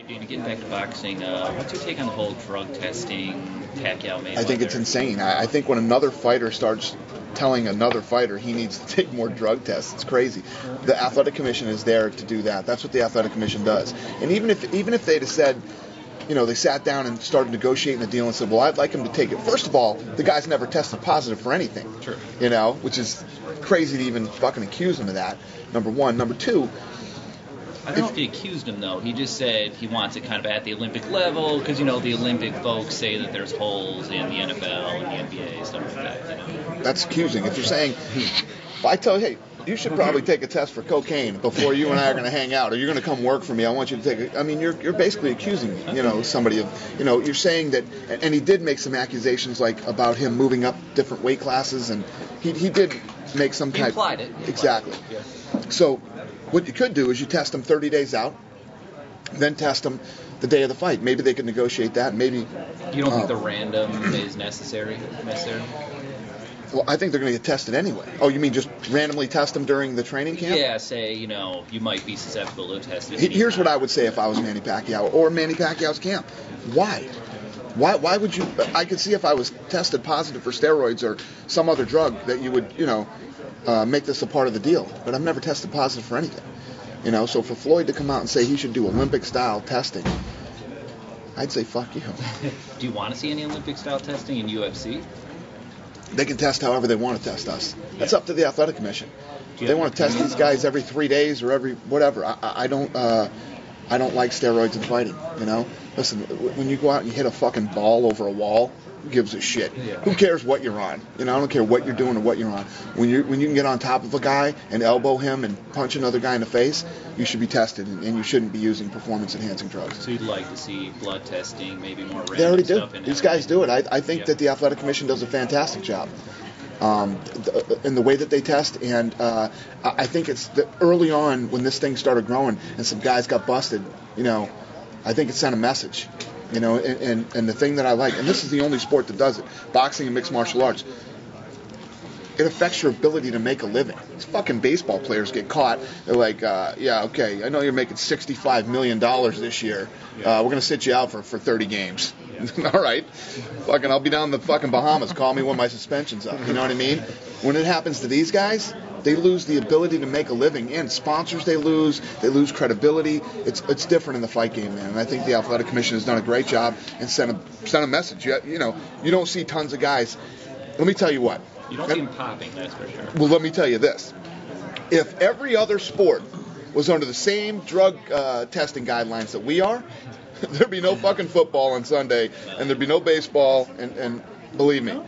Getting back to boxing, what's your take on the whole drug testing, Pacquiao Mayweather? I think it's insane. I think when another fighter starts telling another fighter he needs to take more drug tests, it's crazy. The Athletic Commission is there to do that. That's what the Athletic Commission does. And even if they'd have said, they sat down and started negotiating the deal and said, well, I'd like him to take it. First of all, the guy's never tested positive for anything. Sure. Which is crazy to even fucking accuse him of that, number one. Number two, I don't know if he accused him, though. He just said he wants it kind of at the Olympic level because, the Olympic folks say that there's holes in the NFL and the NBA, stuff like that. That's accusing. If you're saying, if I tell you, hey, you should probably take a test for cocaine before you and I are going to hang out, or you're going to come work for me, I want you to take it. I mean, you're basically accusing, somebody of, you're saying that, and he did make some accusations, like, about him moving up different weight classes, and he did make some type. He implied it. Exactly. Yeah. So what you could do is you test them 30 days out, then test them the day of the fight. Maybe they could negotiate that. Maybe. You don't think the random is necessary? Well, I think they're going to get tested anyway. Oh, you mean just randomly test them during the training camp? Yeah, say, you might be susceptible to test. Here's what I would say if I was Manny Pacquiao or Manny Pacquiao's camp. Why? Why would you? I could see if I was tested positive for steroids or some other drug that you would, make this a part of the deal. But I've never tested positive for anything. So for Floyd to come out and say he should do Olympic-style testing, I'd say fuck you. Do you want to see any Olympic-style testing in UFC? They can test however they want to test us. That's up to the Athletic Commission. They want to test these guys every 3 days or every whatever. I don't like steroids in fighting. Listen, when you go out and you hit a fucking ball over a wall, who gives a shit? Yeah. Who cares what you're on? I don't care what you're doing or what you're on. When you can get on top of a guy and elbow him and punch another guy in the face, you should be tested, and you shouldn't be using performance-enhancing drugs. So you'd like to see blood testing, maybe more random They already do. stuff? These guys do it. I think that the Athletic Commission does a fantastic job in the way that they test, and I think it's early on when this thing started growing and some guys got busted, I think it sent a message. And the thing that I like, and this is the only sport that does it, boxing and mixed martial arts, it affects your ability to make a living. These fucking baseball players get caught. They're like, yeah, okay, I know you're making $65 million this year. We're going to sit you out for 30 games. All right. Fucking, I'll be down in the fucking Bahamas. Call me when my suspension's up. You know what I mean? When it happens to these guys, they lose the ability to make a living, and sponsors they lose credibility. It's different in the fight game, man. And I think the Athletic Commission has done a great job and sent a message. You don't see tons of guys. Let me tell you what. You don't see them popping, that's for sure. Well, let me tell you this. If every other sport was under the same drug testing guidelines that we are, there'd be no fucking football on Sunday, and there'd be no baseball, and believe me,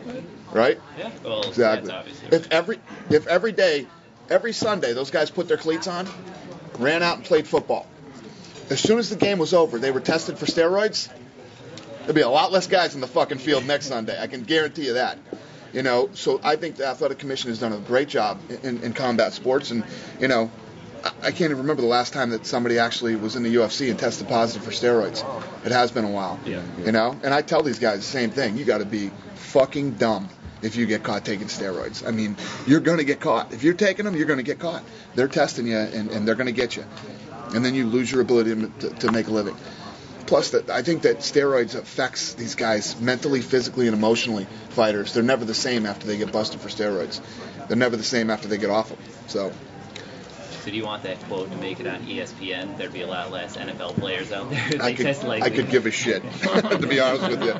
right? Yeah, well, exactly. If every day, every Sunday, those guys put their cleats on, ran out and played football. As soon as the game was over, they were tested for steroids, there'd be a lot less guys in the fucking field next Sunday. I can guarantee you that. So I think the Athletic Commission has done a great job in combat sports, and, I can't even remember the last time that somebody actually was in the UFC and tested positive for steroids. It has been a while. Yeah. And I tell these guys the same thing. You got to be fucking dumb if you get caught taking steroids. I mean, you're going to get caught. If you're taking them, you're going to get caught. They're testing you, and they're going to get you. And then you lose your ability to make a living. Plus, I think that steroids affects these guys mentally, physically, and emotionally, fighters. They're never the same after they get busted for steroids. They're never the same after they get off them. So do you want that quote to make it on ESPN? There'd be a lot less NFL players out there. I could give a shit, to be honest with you.